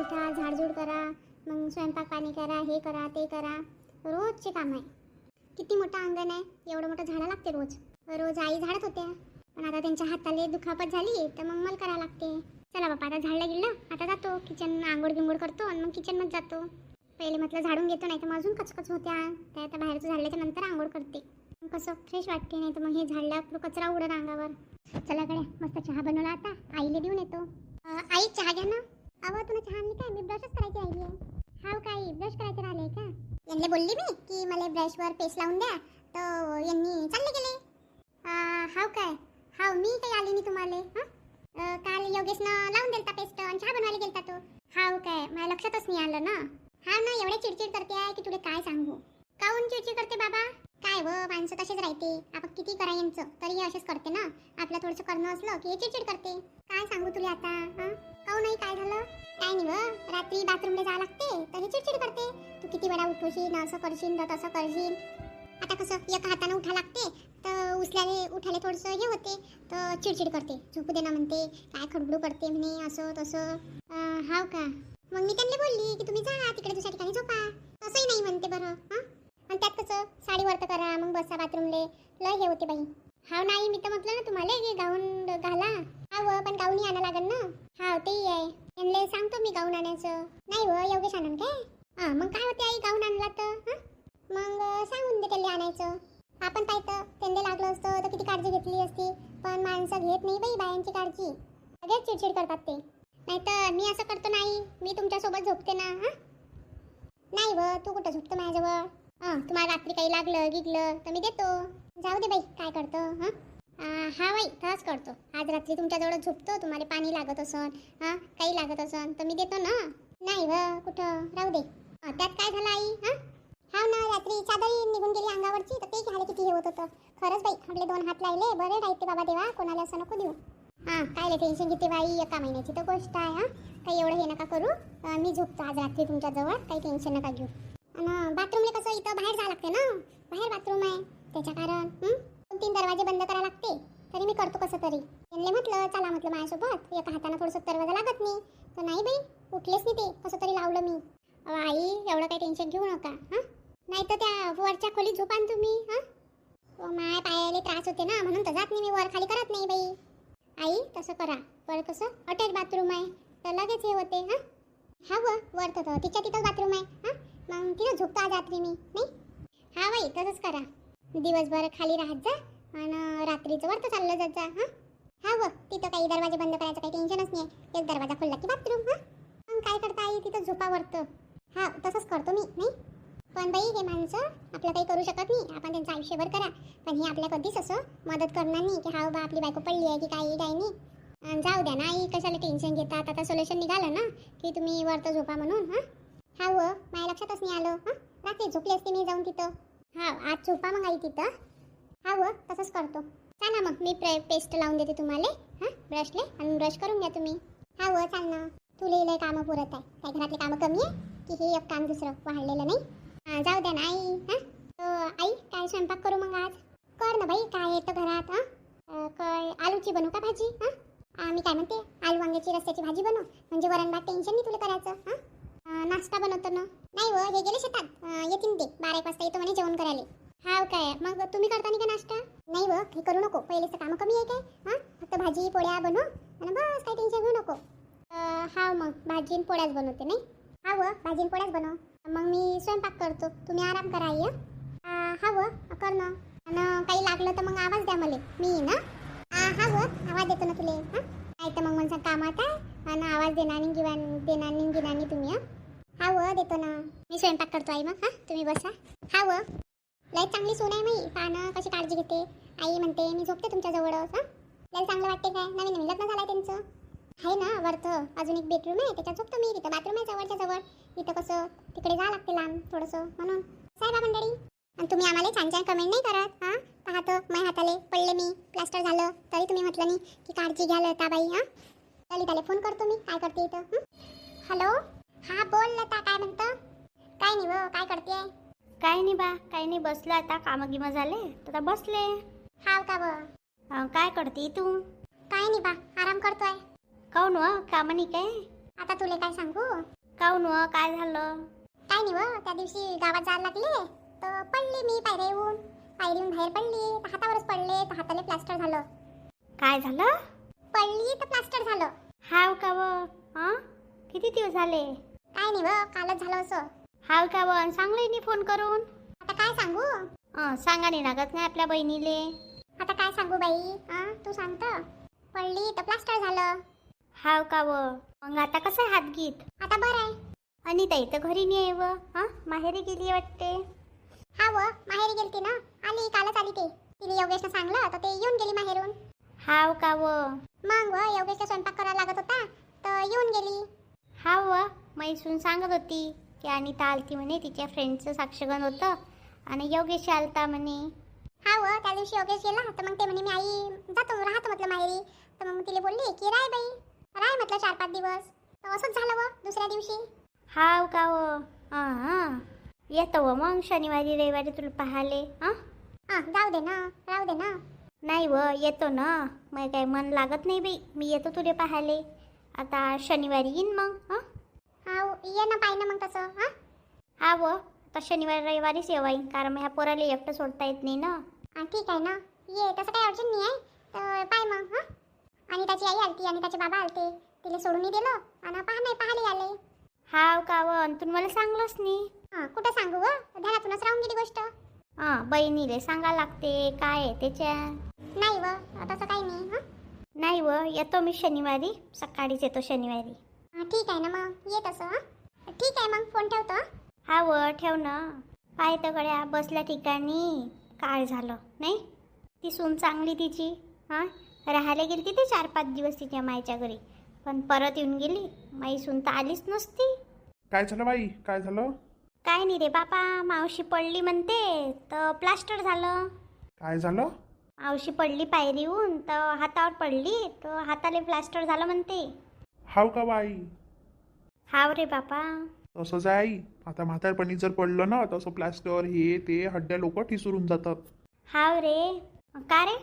उठा, झाडझूड करा, मग स्वयंपाक पाणी करा, हे करा ते करा, रोजचे काम आहे. किती मोठं अंगण आहे, एवढं मोठं झाडं लागते रोज. रोज आई झाडत होत्या, पण आता त्यांच्या हाताला दुखापत झाली तर मग मला करावं लागते. चला बापा, आता झाडलं गिळलं, आता जातो किचन, आंघोळ बिंघोळ करतो आणि मग किचनमध्ये जातो. पहिले म्हटलं झाडून घेतो, नाही तर मग अजून कचकच होत्या. त्या आता बाहेरचं झाडल्याच्या नंतर आंघोळ करते, कसं फ्रेश वाटते. नाही तर मग हे झाडल्या कचरा उडत अंगावर. चला कडे, मस्त चहा बनवला, आता आईला देऊन येतो. आई चहा घ्या ना. अहो तुला चहा आणली काय? मी ब्रशच करायची राहिली आहे. हाव काय, ब्रश करायचे राहिले का? यांना बोलली मी की मला ब्रशवर पेस्ट लावून द्या, तर यांनी चालले गेले. हाव काय, हाव मी काही आली नाही तुम्हाला. काल योगेशनं लावून दिलता पेस्ट आणि चहा बनवायला गेलता तो. हाव काय, माझ्या लक्षातच नाही आलं ना. हा ना, एवढे चिडचिड करते आहे की तुला काय सांगू. काहून चिडचिड करते बाबा? काय व, माणसं तसेच राहते. आपण किती करा यांचं तरी असेच करते ना. आपलं थोडंसं करणं असलं की हे चिडचिड करते. काय सांगू तुला आता? काहून नाही, काय झालं? काय नाही व, रात्री बाथरूमला जावं लागते तर हे चिडचिड करते. तू किती वेळा उठवशील, असं करशील तर तसं करशील. आता कसं एका हाताने उठा लागते तर उठाले थोडंसं हे होते तर चिडचिड करते. झोपू दे ना म्हणते, काय खडबडू करते म्हणे, असं तसं. हाव का, मग मी त्यांना बोलली की तुम्ही जा तिकडे दुसऱ्या ठिकाणी झोपा. तसंही नाही म्हणते बरं. आणि त्यात कसं साडी वरत करा, मग बसा बाथरूमले, लय हे होते बाई. हाव नाही, मी तर म्हटलं ना तुम्हाला की गाऊन घाला. हाव पण गाऊनही आणा लागेल ना. हाव तेही आहे, त्यांना सांगतो मी गाऊन आणायचं. नाही व, योगेश आणन काय? मग काय होते आई, गाऊन आणला तर मग सांगून दे त्याला आणायचं. आपण पाहिलं त्यांना लागलं असतं तर किती काळजी घेतली असती. पण माणसं घेत नाही बाई बायांची काळजी, सगळेच चिडचिड करतात ते. नाही तर मी असं करतो नाही, मी तुमच्यासोबत झोपते ना. नाही व, तू कुठं झोपतो माझ्याजवळ? तुम्हाला रात्री काही लागलं गिगलं तर मी देतो. जाऊ दे बाई, काय करतो? हा बाई, तसंच करतो. आज रात्री तुमच्याजवळ झोपतो, तुम्हाला पाणी लागत असन, काही लागत असन तर मी देतो ना. नाही व, कुठं, राहू दे. त्यात काय झालं आई? हाव ना, रात्री चादरी निघून गेली अंगावरची तर ते घ्यायला किती हे होत होतं. खरंच बाई, आपले 2 हात लावले, बरे राहते बाबा देवा, कोणाला असं नको देऊ. काय टेन्शन घेते बाई, एका महिन्याची तर गोष्ट आहे. काही एवढं हे नका करू. मी झोपतो आज रात्री तुमच्याजवळ, काही टेन्शन नका घेऊ. आणि बाथरूमला कसं इथं बाहेर जावं लागते ना, बाहेर बाथरूम आहे त्याच्या कारण 2-3 दरवाजे बंद करावं लागते. तरी मी करतो कसं तरी. त्यांनी म्हटलं चला, म्हटलं माझ्यासोबत, एका हाताने थोडंसं दरवाजा लागत नाही तर नाही बाई, उठलेच नाही ते, कसं तरी लावलं मी. आई एवढं काही टेन्शन घेऊ नका. नाही तर त्या वरच्या खोलीत झोपान तुम्ही. माय पायाला त्रास होते ना, म्हणून तर जात नाही मी, वर खाली करत नाही बाई. आई तसं करा, पर कसं अटॅच बाथरूम आहे तर लगेच हे होते. हा वर तर तिच्या तिथं बाथरूम आहे. मग तिथं झोपतो आज रात्री मी. नाही हा बाई, तसंच करा. दिवसभर खाली राहत जा आणि रात्रीचं वरतं चाललं जात जा. हा तिथं काही दरवाजे बंद करायचं काही टेन्शनच नाही. एक दरवाजा खोलला की बाथरूम. मग काय करता आई, तिथं झोपा वरतं. तसंच करतो मी. नाही पण बाई, हे माणसं आपलं काही करू शकत नाही. आपण त्यांचं आयुष्यभर करा, पण हे आपल्या कधीच असं मदत करणार नाही की हा बा आपली बायको पडली आहे की काही नाही. जाऊ द्या ना आई, कशाला टेन्शन घेतात. आता सोल्युशन निघालं ना की तुम्ही वरतं झोपा म्हणून. माझ्या लक्षातच नाही आलं. रात्री झोपली असते मी जाऊन तिथं. आज झोपा मग आई तिथं. तसंच करतो. चला मग, मी पेस्ट लावून देते तुम्हाला ब्रशले, आणि ब्रश करून घ्या तुम्ही. चाल ना, तुला लय कामं पुरत आहे. काय घरातले कामं कमी आहे की हे एक काम दुसरं वाढलेलं नाही. जाऊ द्या ना आई. आई काय स्वयंपाक करू मग आज? कर ना बाई, काय येतं घरात. काय आलूची बनवू का भाजी? मी काय म्हणते, आलू वांग्याची रस्त्याची भाजी बनव, म्हणजे वरण भात टेन्शन नाही तुला करायचं. नाश्ता बनवतो ना. नाही व, हे गेले शेतात, येतील ते 12-1 वाजता येतो म्हणे जेवण करायला. हाव काय, मग तुम्ही करता नाही का नाश्ता? नाही व, हे करू नको, पहिलेच कामं कमी आहे काय. फक्त भाजी पोळ्या बनव आणि बस, काही टेन्शन घेऊ नको. मग भाजी पोळ्याच बनवते. नाही भाजी पोळ्याच बनव. मग मी स्वयंपाक करतो, तुम्ही आराम करा आई. कर ना. आणि काही लागलं तर मग आवाज द्या मला, मी येईन ना. आवाज देतो ना तुले. नाही तर मग माझं कामात आहे आणि आवाज देणार नाही तुम्ही. देतो ना. मी स्वयंपाक करतो आई, मग तुम्ही बसा. लय चांगली सून आहे मी, पाहणं कशी काळजी घेते. आई म्हणते मी झोपते तुमच्याजवळच. लय चांगलं वाटते काय, नवीन लग्न झालं त्यांचं. आहे ना वरतं अजून एक बेडरूम आहे, त्याच्यात झोपतो मी. तिथं बाथरूम आहे जवळच्या जवळ. इथं कसं तिकडे जावं लागते लांब थोडंसं, म्हणून. साहेबा मंडळी, आणि तुम्ही आम्हाला छान छान कमेंट नाही करत. पाहतो माझ्या हाताले पडले, मी प्लास्टर झालं तरी तुम्ही म्हटलं नाही की काळजी घ्या लताबाई. ललिताले फोन करतो मी, काय करते इथं. हॅलो, बोल लता, काय म्हणतं? काय नाही व, काय करते? काही नाही बा, काही नाही, बसलो आता. कामं गिमं झाले तर बसले. हाव का व? काय करते तू? काय नाही बा, आराम करतोय. काऊन व, कामं नाही काय? आता तुला काय सांगू, काऊन व काय झालं? काय नाही व, त्या दिवशी गावात जायला लागले तर पडली मी पायरीहून बाहेर पडली तर हातावरच पडले तर हाताला प्लास्टर झालं. काय झालं? पडली तर प्लास्टर झालं. हाव का व? किती दिवस झाले? काय नाही व, कालच झालं असं. हाव का व? सांगले नी फोन करून. आता काय सांगू, सांगा नाही लागत नाही आपल्या बहिणीले. आता काय सांगू बाई, तू सांगत. पडली तर प्लास्टर झालं. हाव का व? मग आता कसं आहे हात गीत? आता बरं आहे. आणि ताई तर घरी नाही आहे व, माहेरी गेली वाटते. हा व, माहेरी गेलती ना, आली कालच आली ते. तिने योगेशनं सांगलं तर ते येऊन गेली माहेरून. हाव का व? मग व, योगेशला स्वयंपाक करायला लागत होता तर येऊन गेली. हाव व, मैसून सांगत होती की अनिता आलती म्हणे, तिच्या फ्रेंडचं साक्षगण होतं आणि योगेश आलता म्हणे. हा व, त्या दिवशी योगेश गेला तर मग ते म्हणे मी आई जातो राहतो म्हटलं माहेरी. तर मग तिला बोलली की राय बाई, राय म्हटलं 4-5 दिवस. तर असंच झालं व दुसऱ्या दिवशी. हाव का व? येतो व मग शनिवारी रविवारी तुला पाहाले. जाऊ दे ना, राहू दे ना. नाही व, येतो ना. मग काय मन लागत नाही बाई, मी येतो तुले पाहाले. आता शनिवारी येईन मग. हा ये ना, पाय ना मग तसं. हा व, आता शनिवारी रविवारीच येवाईन, कारण मग ह्या पोराला एकटं सोडता येत नाही ना. ठीक आहे ना, ये, तसं काही अडचण नाही आहे. तर पाय मग. आणि त्याची आई आलती आणि त्याचे बाबा आलते, तिला सोडून दिलं आणि पाहायला आले. हाव का व? तुम्ही मला सांगलंच नाही. कुठं सांगू व, ध्यानातूनच राहून गेली गोष्ट. बहिणीले सांगा लागते काय आहे त्याच्या. नाही व, तसं काही नाही. नाही व, येतो मी शनिवारी, सकाळीच येतो शनिवारी. ठीक आहे ना, मग ये तसं. ठीक आहे मग, फोन ठेवतो. हा व, ठेव ना. पाय तर गड्या बसल्या ठिकाणी काय झालं नाही. ती सून चांगली तिची, राहायला गेली तिथे 4-5 दिवस तिच्या मायच्या घरी, पण परत येऊन गेली. माई सून तर आलीच नसती. काय झालं बाई, काय झालं? काय नाही रे बापा, मावशी पडली म्हणते तर प्लास्टर झालं. काय झालं? मावशी पडली पायरीहून तर हातावर पडली तर हाताले प्लास्टर झालं म्हणते. हाव का बाई? हाव रे बापा. तसंच आहे आई. आता म्हातारपणी जर पडलं ना तसं प्लास्टर हे ते हड्ड्या लोक ठिसूरून जातात. हाव रे. का रे,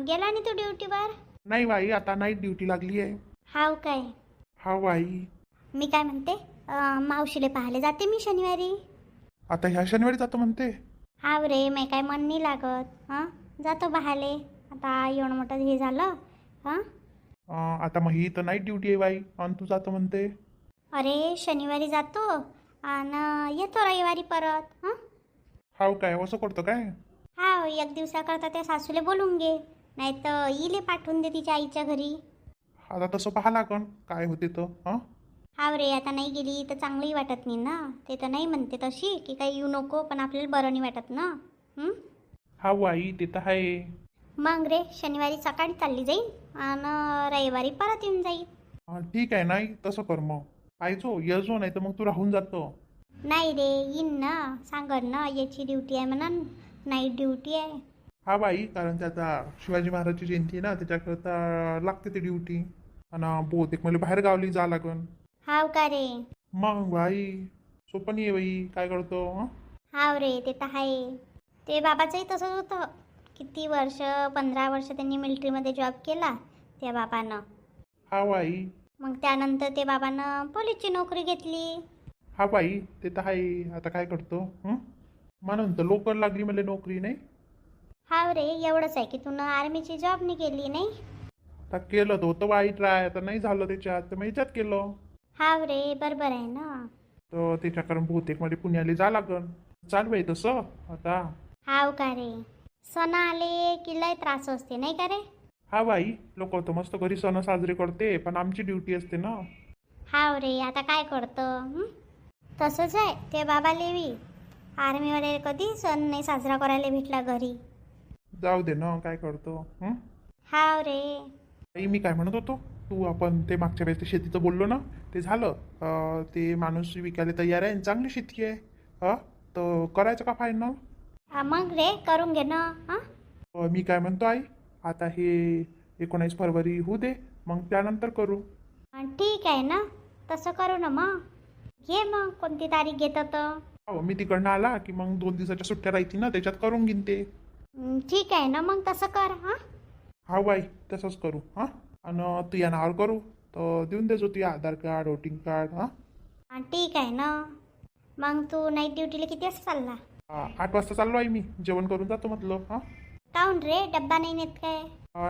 गेला नाही तू ड्युटीवर? नाही बाई, आता नाईट ड्युटी लागली आहे. हाव काय? हाव बाई. मी काय म्हणते, मावशीले पाहायला जाते मी शनिवारी. आता ह्या शनिवारी जातो म्हणते. हाव रे, मी काय मन नाही लागत. जातो पाहायले. आता एवढं मोठं हे झालं. आता मग ही तर नाईट ड्युटी आहे बाई, आणि तू जातो म्हणते. अरे शनिवारी जातो आणि येतो रविवारी परत. हाव काय, असं करतो काय? हाव, 1 दिवसाकरता त्या सासूले बोलून घे, नाही तर इले पाठवून दे तिच्या आईच्या घरी. आता तसं पाहा लागन काय होते तर. हाव रे, आता नाही गेली तर चांगलंही वाटत नाही ना. ते तर नाही म्हणते तशी की काही येऊ नको, पण आपल्याला बरं नाही वाटत ना. हाव आई, ते तर आहे. मग रे, शनिवारी सकाळी चालली जाईल आणि रविवारी परत येऊन जाईल. ठीक आहे, नाही तसं कर मग. पाहिजो येजो, नाही तर मग तू राहून जातो. नाही रे, येईन ना, सांगड ना याची ड्युटी आहे म्हणा, नाईट ड्युटी आहे. हा बाई, कारण त्याचा शिवाजी महाराजची जयंती आहे ना, त्याच्याकरता लागते ती ड्युटी. आणि बहुतेक मला बाहेर गावली जा लागन. हाव का रे? मग बाई सोपं नाही आहे बाई, काय करतो. हाव रे, ते तर आहे. ते बाबाचंही तसंच होतं. किती वर्ष, 15 वर्ष त्यांनी मिलिटरीमध्ये जॉब केला त्या बाबानं. हा बाई. मग त्यानंतर ते बाबानं पोलीसची नोकरी घेतली. हा बाई, ते तर आहे. आता काय करतो. म्हणून तर लोकर लागली मला नोकरी, नाही. हाव रे, एवढंच आहे की तू आर्मीची जॉब नाही केली नाही. आता केलं तर होतं बाई ट्राय, आता नाही झालं त्याच्यात तर मग याच्यात केलं. हाव रे, बरोबर आहे ना. तर त्याच्या कारण बहुतेक मला पुण्याला जा लागन. चाल बाई तसं आता. हाव का रे, सण आले की लय त्रास असते नाही का रे. हा बाई, लोक तर मस्त घरी सण साजरे करते, पण आमची ड्युटी असते ना. हाव रे, आता काय करतं. तसंच आहे ते बाबा लेवी, आर्मीवाले कधी सण नाही साजरा करायला भेटला घरी. जाऊ दे ना, काय करतो. हाव रे. आई, मी काय म्हणत होतो, तू आपण ते मागच्या वेळेस ते शेतीचं बोललो ना, ते झालं. ते माणूस विकायला तयार आहे, चांगली शेती आहे. तर करायचं का फायनल? मग रे, करून घे ना. मी काय म्हणतो आई, आता हे 19 फरवरी होऊ दे, मग त्यानंतर करू. ठीक आहे ना, तसं करू ना. मग घे, मग कोणती तारीख घेतं तर. हो, मी तिकडनं आला की मग 2 दिवसाच्या सुट्ट्या राहतील ना, त्याच्यात करून घेईन ते. ठीक आहे ना, मग तसं कर. हा बाई, तसंच करू. आणि तू या नावावर करू तर देऊन देजो ती आधार कार्ड वोटिंग कार्ड. हां हां ठीक आहे ना. मग तू नाईट ड्युटीला किती वाजता चालला? 8 वाजता चाललो आहे मी. जेवण करून जातो म्हटलं. हां काऊन रे, डब्बा नाही नेत काय?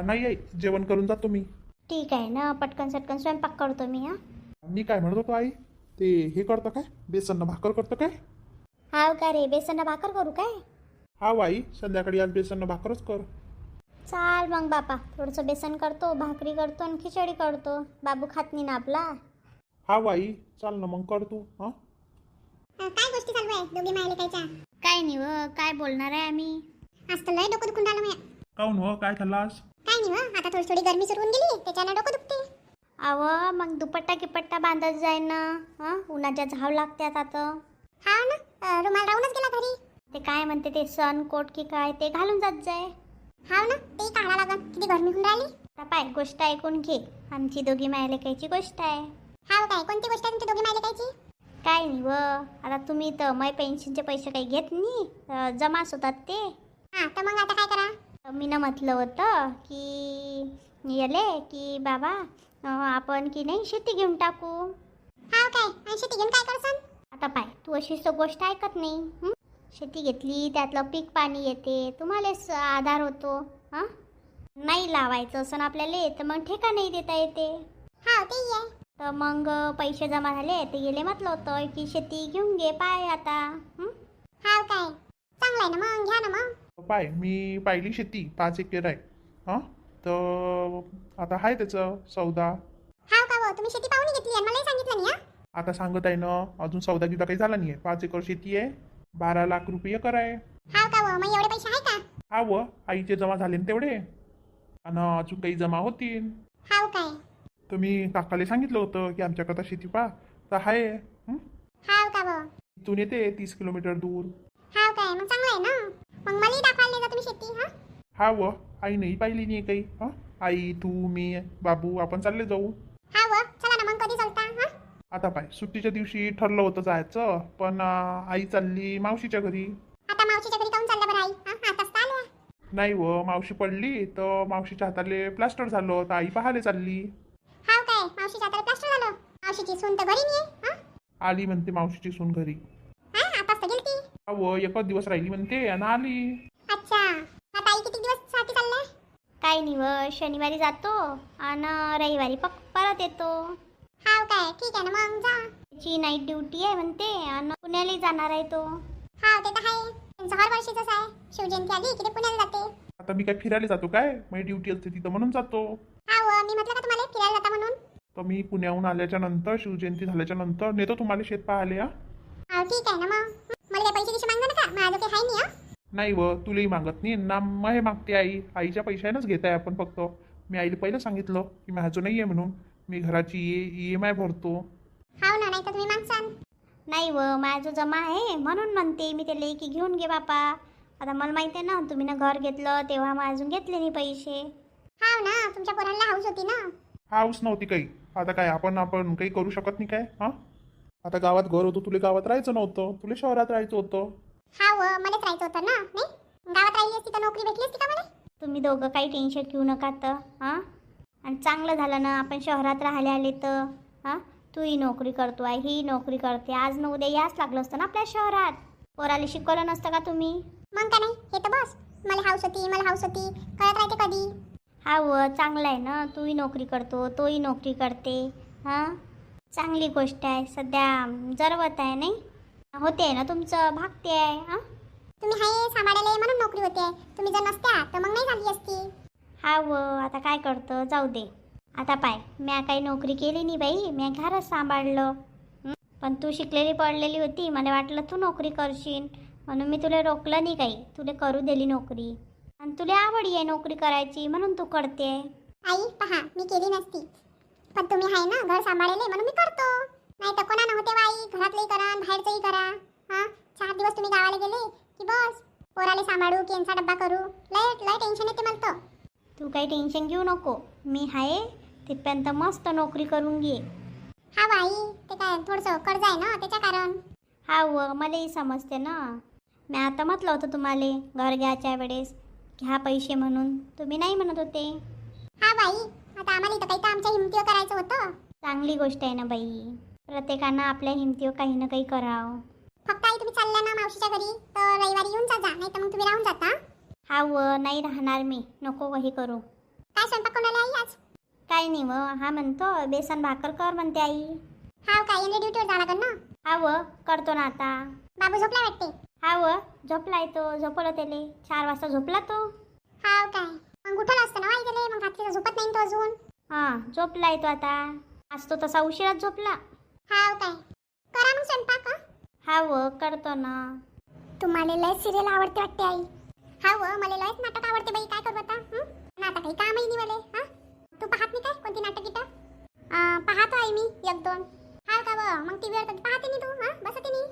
नाही आई, जेवण करून जातो मी. ठीक आहे ना, पटकन सटकन स्वयंपाक करतो मी. हां मी काय म्हणत होतो आई, ते हे करतं काय, बेसन भाकर करतं काय? हाव का रे, बेसन भाकर करू काय? हा आई, संध्याकाळी आज बेसन भाकरच कर. चाल मग बापा, थोडंसं बेसन करतो, भाकरी करतो आणि खिचडी करतो. बाबू खात नाही ना आपला. हा आई, चाल ना मग कर तू. हां काय गोष्टी चालू आहे दोघी मायले कायच्या? काय नाही व, काय बोलणार आहे आम्ही. आज तर लय डोकं दुखून राहिलं माझ्या. काऊन हो, काय खाल्लं आज? काय नाही व, आता थोडी थोडी गरमी सुरू होऊन गेली त्याच्यानं डोकं दुखते. अव मग दुपट्टा गिपट्टा बांधत जाय ना. हां उन्हाच्या झाव लागतात आता. हा ना, रुमाल राहूनच गेला घरी. ते काय म्हणते ते सन कोट की काय ते घालून जात जाय. हाव ना, ते काढा लागत, किती गरमी होऊन राहिली. आता पाय गोष्ट ऐकून घे, आमची दोघी मायलेकाईची गोष्ट आहे. हाव काय, कोणती गोष्ट आहे तुमच्या दोघी मायले कायची? काय नाही व, आता तुम्ही तर मै पेन्शनचे पैसे काही घेत नाही, जमाच होतात ते. हा तर मग आता काय करा? तर मी म्हटलं होतं की येले की बाबा आपण की नाही शेती घेऊन टाकू. हाव काय, आणि शेती घेऊन काय करसान? आता पाय तू अशीच तर गोष्ट ऐकत नाही. शेती घेतली त्यातलं पीक पाणी येते, तुम्हालाच आधार होतो. हां नाही लावायचं असं आपल्याला तर मग ठेका नाही देता येते. हाव तेही आहे. तर मग पैसे जमा झाले ते गेले, म्हटलं होतं की शेती घेऊन घे पाय आता. हाव काय, चांगलं आहे ना मग, घ्या ना मग. पाय, मी पाहिली शेती 5 एकर आहे. हां तर आता आहे त्याचं सौदा. हाव का व, तुम्ही शेती पाहून घेतली आणि मलाही सांगितलं नाही. हा आता सांगत आहे ना, अजून सौदा गिदा काही झाला नाही आहे. 5 एकर शेती आहे, 12 लाख रुपये एकर आहे. हाव का व, मग एवढे पैसे आहे का? हा व, आईचे जमा झाले ना तेवढे, आणि अजून काही जमा होतील. हाव काय. तर मी काकाला सांगितलं होतं की आमच्याकडं शेती पा तर आहे. हाव का व. इथून येते 30 किलोमीटर दूर. हाव काय, मग चांगलं आहे ना. मग मलाही दाखवायला जा तुम्ही शेती. हा हा व, आई नाही पाहिली नाही काही. हां आई, तू, मी, बाबू आपण चालले जाऊ. हाव व, चला ना मग, कधी चालता? हा आता पाय, सुट्टीच्या दिवशी ठरलं होतं जायचं, पण आई चालली मावशीच्या घरी. आता मावशीच्या घरी काऊन चालल्या बरं आई? हा आताच तर आल्या. नाही व, मावशी पडली तर मावशीच्या हाताले प्लास्टर झालं तर आई पाहायला चालली. हाव काय, मावशीच्या हाताला प्लास्टर झालं. मावशीची सून तर घरी नाही आहे. हा आली म्हणते मावशीची सून घरी. हा आताच तर गेलती. हा व, एकच दिवस राहिली म्हणते आणि आली. अच्छा, आता आई किती दिवस साठी चालल्या? काय नाही व, शनिवारी जातो आणि रविवारी परत येतो. हाव काय, ठीक आहे ना मग, जा. त्याची नाईट ड्युटी आहे म्हणते आणि पुण्याला जाणार आहे तो. हाव ते तर आहे, त्यांचं हर वर्षीचंच आहे. शिवजयंती आली की ते पुण्याला जाते. आता मी काय फिरायला जातो काय, माझी ड्युटी असते तिथं म्हणून जातो. हाव, मी म्हटलं का तुम्हाला फिरायला जाता म्हणून. तर मी पुण्याहून आल्याच्या नंतर, शिवजयंती झाल्याच्या नंतर नेतो तुम्हाला शेत पाहायला. हाव ठीक आहे ना मग. मला काय पैसे गिसे मागणार नका, माझं काही आहे नाही. हा नाही व, तुलाही मागत नाही ना, मग हे मागते आई. आईच्या पैशानेच घेत आहे आपण फक्त. मी आईला पहिलं सांगितलं की माझं नाही आहे म्हणून, मी घराची EMI भरतो. हाव ना, नाही तर तुम्ही मागसान. नाही व, माझं जमा आहे म्हणून म्हणते मी त्याला की घेऊन घे बापा. आता मला माहिती आहे ना, तुम्ही ना घर घेतलं तेव्हा मग अजून घेतले नाही पैसे. हाव ना, तुमच्या पोरांना हाऊस होती ना. हाऊस नव्हती काही. आता काय आपण काही करू शकत नाही काय. हां आता गावात घर होतं, तुला गावात राहायचं नव्हतं, तुला शहरात राहायचं होतं. हाव, मलाच राहायचं होतं ना. नाही, गावात राहिली असती तर नोकरी भेटली असती का मला? तुम्ही दोघं काही टेन्शन घेऊ नका तर. हां आणि चांगलं झालं ना आपण शहरात राहायला आले तर. हां तूही नोकरी करतो आहे, ही नोकरी करते, आज न उद्या याच लागलं असतं ना आपल्या शहरात. पोराला शिकवलं नसतं का तुम्ही? मग का नाही, हे तर बस. मला हाऊस होती, मला हाऊस होती कळत राहते कधी. हा व, चांगलं आहे ना, तूही नोकरी करतो, तोही नोकरी करते. हां चांगली गोष्ट आहे. सध्या जरवत आहे नाही, होते आहे ना तुमचं, भागते आहे. हां तुम्ही हाय सांभाळायला म्हणून नोकरी होते. तुम्ही जर नसत्या तर मग नाही झाली असती. हा व, आता काय करतं, जाऊ दे. आता पाय, म्या काही नोकरी केली नाही बाई, म्या घरच सांभाळलं. पण तू शिकलेली पडलेली होती, मला वाटलं तू नोकरी करशील म्हणून मी तुला रोखलं नाही काही, तुला करू दिली नोकरी. आणि तुला आवड आहे नोकरी करायची म्हणून तू करते. आई पहा, मी केली नसती, पण तुम्ही हाय ना घर सांभाळले म्हणून मी करतो. नाही तर कोणा नव्हते बाई, घरातलंही करा बाहेरचंही करा. हां 4 दिवस तुम्ही गावाला गेले की बस, पोराले सांभाळू की यांचा डब्बा करू, लय टेन्शन येते मला तर. तू काही टेन्शन घेऊ नको, मी आहे तिथपर्यंत मस्त नोकरी करून घे. हा बाई, ते काय थोडंसं कर्ज आहे ना त्याच्या कारण. हा व, मलाही समजते ना. मी आता म्हटलं होतं तुम्हाला घर घ्यायच्या वेळेस घ्या पैसे म्हणून, तुम्ही नाही म्हणत होते. हा बाई, आता आम्हाला इथं काही तर आमच्या हिमतीवर करायचं होतं. चांगली गोष्ट आहे ना बाई, प्रत्येकानं आपल्या हिमतीवर काही ना काही करावं. फक्त आई तुम्ही चालल्या ना मावशीच्या घरी तर रविवारी येऊन जा, नाही तर मग तुम्ही राहून जाता. हा व नाही राहणार मी, नको काही करू. काय स्वयंपाक कोणाला आई आज? काय नाही व, हा म्हणतो बेसन भाकर कर म्हणते आई. हाव काय यांनी ड्युटीवर जावं लागेल ना. हा व करतो ना आता. बाबू झोपला वाटते. हा व झोपलाय तो, झोपवलं त्याले 4 वाजता झोपला तो. हाव काय मग उठवलं असतं ना आई गेले, मग रात्री झोपत नाही तो अजून. हा झोपलाय तो आता, आज तो तसा उशिराच झोपला. हाव काय करा मग स्वयंपाक. हा व करतो ना. तुम्हाला लय सिरियल आवडते वाटते आई. हाव मला लयच नाटक आवडते बाई, काय करू आता. नाटक काही कामही नाही मला. हा तू पाहत नाही काय कोणती नाटक गीटं? पाहतो आई मी 1-2. हाव का व मग टीव्हीवर तर पाहते नाही तू? बसते नाही?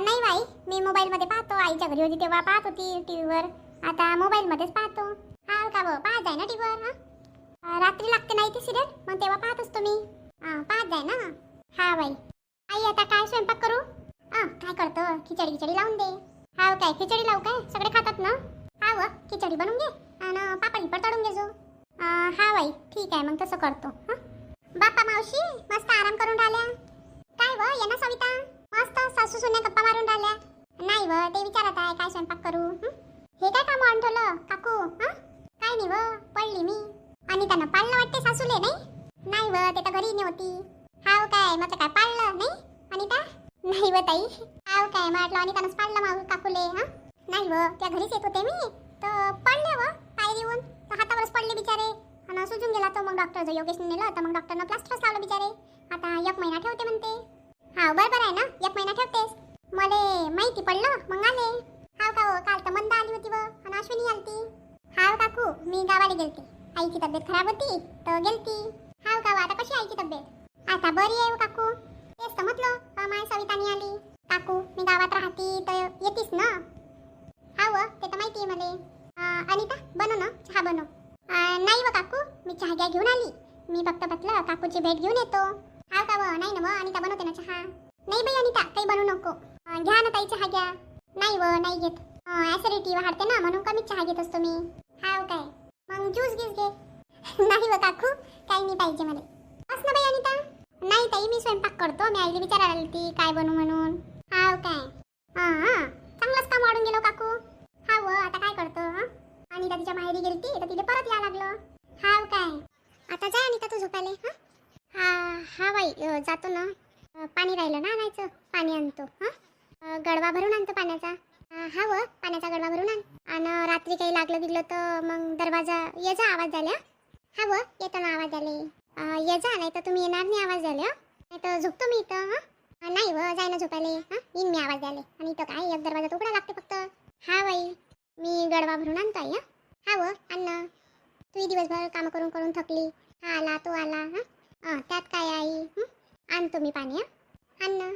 नाही बाई, मी मोबाईलमध्ये पाहतो. आईच्या घरी होती तेव्हा पाहत होती टीव्हीवर, आता मोबाईलमध्येच पाहतो. हाव का व पाहत जाय ना टीव्हीवर. रात्री लागते नाही ती सिरियल, मग तेव्हा पाहत असतो मी. पाहत जाय ना. हा बाई आई आता काय स्वयंपाक करू? काय करतो, खिचडी लावून दे. हाव काय खिचडी लावू काय, सगळे खातात ना. हाव खिचडी बनवून घे आणि पापड पण तळून घे जो. हा बाई ठीक आहे, मग तसं करतो. बाप्पा मावशी मस्त आराम करून राहिल्या. काय व ये ना सविता, मस्त सासू सुने गप्पा मारून राहिल्या. नाही व ते विचारत आहे काय स्वयंपाक करू. हे काय काम आणून ठेवलं काकू? काय नाही व पडली मी. आणि त्यांना पाळलं वाटते सासूले नाही व ते तर घरी नव्हती. हाव काय मग काय पाळलं नाही अनिता? नाही व ताई. हाव काय म्हटलं आणि त्यानंच पाळलं माऊ काकूले. नाही व त्या घरीच येत होते मी तर पडले व पाय देऊन तर हातावरच पडले बिचारे आणि सुजून गेला तो. मग डॉक्टर योगेशने नेलं तर मग डॉक्टरनं प्लास्टरच लावलं बिचारे. आता 1 महिना ठेवते म्हणते. हाव बरोबर आहे ना, 1 महिना ठेवतेस. मले माहिती पडलं मग आले. हाव का हो काल तर मंदा आली होती व आणि अश्विनी आलती. हाव काकू मी गावाला गेलते, आईची तब्येत खराब होती तर गेलती. हाव का आता कशी आईची तब्येत? आता बरी आहे काकू. तेच तर म्हटलं माय सवितानी आली. काकू मी गावात राहती तर येतीस ना. हाव ते तर माहिती आहे मला. अनिता बनव ना चहा बनव. नाही व काकू मी चहा घ्या घेऊन आली. मी फक्त म्हटलं काकूची भेट घेऊन येतो. हाव का व नाही ना व अनिता बनवते ना चहा. नाही बाई अनिता काही बनवू नको. घ्या ना ताई चहा घ्या. नाही व नाही घेत, ऍसिडिटी वाढते ना म्हणून कमी चहा घेत असतो मी. हाव काय मग ज्यूस घे. नाही व काकू काही नाही पाहिजे मला. बस ना बाई अनिता. नाही ताई मी स्वयंपाक करतो, मी आईला विचारायला आली ती काय बनवू म्हणून. हाव काय चांगलंच काम वाढून गेलो काकू. हाव आता काय करतो. अनिता तिच्या माहेरी गेलती तर तिला परत या लागलं. हाव काय आता जा अनिता तू झोपायला. हा बाई जातो ना. पाणी राहिलं ना आणायचं, पाणी आणतो. गडवा भरून आणतो पाण्याचा. हाव पाण्याचा गडवा भरून आण. आणि रात्री काही लागलं बिगलं तर मग दरवाजा ये जा आवाज झाल्या. हाव येतो ना आवाज आले. ये जा नाही तर तुम्ही येणार नाही आवाज झाल्या, नाही तर झोपतो मी इथं. नाही व जाय ना झोपायला. येईन मी आवाज द्यायला. आणि इथं काय एक दरवाजा उघडा लागते फक्त. हा बाई मी गडवा भरून आणतो आई. हाव अन्न तू दिवसभर काम करून करून थकली. हा आला तो आला. त्यात काय आई. आणतो मी पाणी. अन्न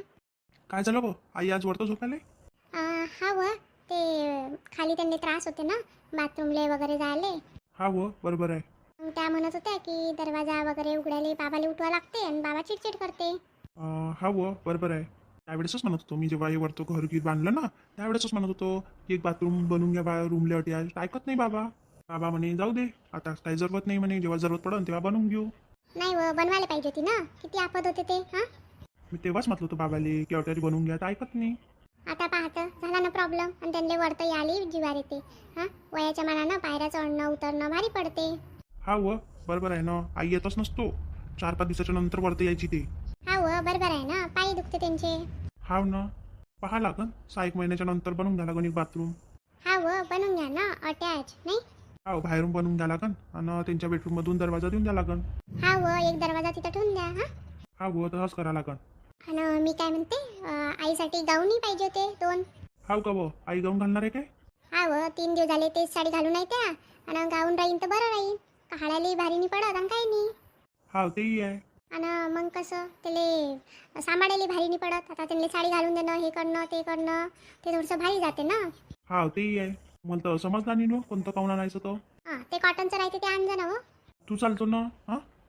काय झालं गो आई आज वरतो झोपायला? हाव ते खाली त्यांनी त्रास होते ना बाथरूमले वगैरे जायले. हा व बरोबर आहे. मग त्या म्हणत होत्या की दरवाजा वगैरे उघडायला बाबाला उठवा लागते आणि बाबा चिडचिड करते. हा व बरोबर आहे. त्यावेळेसच म्हणत होतो मी, जेव्हा हे वरतो घर बांधलं ना त्यावेळेसच म्हणत होतो एक बाथरूम बनवून घ्या बा रूमले अटी आहे. ऐकत नाही बाबा. बाबा म्हणे जाऊ दे आता काही जरूरत नाही म्हणे, जेव्हा जरूरत पडेल तेव्हा बनवून घेऊ. नाही व बनवायला पाहिजे होती ना, किती आपत होते ते. मी तेव्हाच म्हटलं होतं बाबाले की अटी बनवून घ्या, तर ऐकत नाही. आता पाहतं झाला ना प्रॉब्लेम आणि त्यांना वरतं आली जिवार येते. वयाच्या मानानं पायऱ्या चढणं उतरणं भारी पडते. हा व बरोबर आहे ना, आई येतच नसतो 4-5 दिवसाच्या नंतर वरती यायची ते. हा व बरोबर आहे ना, पाय दुखते त्यांचे. हाव ना पहा लागन 6-1 महिन्याच्या नंतर बनवून घ्या लागन एक बाथरूम. हा व बनवून घ्या ना अटॅच नाही. हा बाहेरून बनवून द्या लागन आणि त्यांच्या बेडरूम मधून दरवाजा देऊन द्या लागन. हा व एक दरवाजा तिथं ठेवून द्या. हा व तसंच करा लागन. आणि मी काय म्हणते आईसाठी गाऊनही पाहिजे होते 2. हाव का व आई गाऊन घालणार आहे काय? हा व 3 दिवस झाले तेच साडी घालून आहे त्या. आणि गाऊन राहीन तर बरं राहीन, काढायला भारी नाही पडत आणि काही नाही. हाव तेही आहे. आणि मग कसं त्याला सांभाळायला भारी नाही पडत. आता त्यांना साडी घालून देणं हे करणं ते करणं ते थोडंसं भारी जाते ना. हाव तेही आहे. मला तर समजणार नाही कोणतं काऊन आणायचं तर. ते कॉटनचं राहते ते आणजा ना. तू चालतो ना.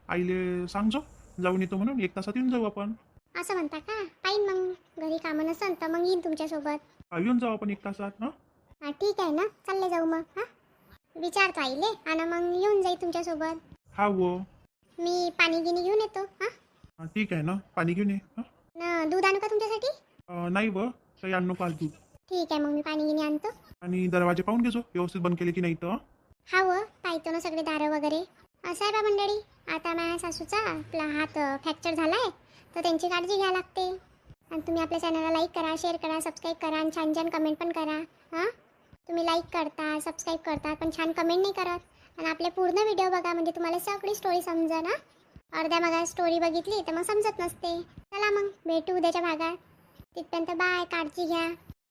आईले सांगजो जाऊन येतो म्हणून 1 तासात येऊन जाऊ आपण. असं म्हणता का? पाहिन मग घरी कामं नसन तर मग येईन तुमच्यासोबत. येऊन जाऊ आपण 1 तासात. ठीक आहे ना, चालले जाऊ मग. विचारतो आईले आणि मग येऊन जाईल तुमच्यासोबत. हा व मी पाणी गिनी घेऊन येतो हां. हा, ठीक आहे ना, पाणी घेऊन ये. हा? न दूध आणू का तुमच्यासाठी? नाही व, काही आणू नको आज दूध. ठीक आहे, मग मी पाणी गिनी आणतो. आणि दरवाजे पाहून घेजो व्यवस्थित बंद केले की नाही तर. हा व पाहतो ना सगळे दारं वगैरे. असं आहे बा मंडळी, आता माझ्या सासूचा आपला हात फ्रॅक्चर झाला आहे, तर त्यांची काळजी घ्यावी लागते. आणि तुम्ही आपल्या चॅनलला लाईक करा, शेअर करा, सबस्क्राईब करा आणि छान छान कमेंट पण करा. हां, तुम्ही लाईक करता, सबस्क्राईब करता, पण छान कमेंट नाही करत. आणि आपले पूर्ण व्हिडिओ बघा, म्हणजे तुम्हाला सगळी स्टोरी समजा ना. अर्ध्या भागात स्टोरी बघितली तर मग समजत नसते. चला मग भेटू उद्याच्या भागात. तिथपर्यंत बाय, काळजी घ्या.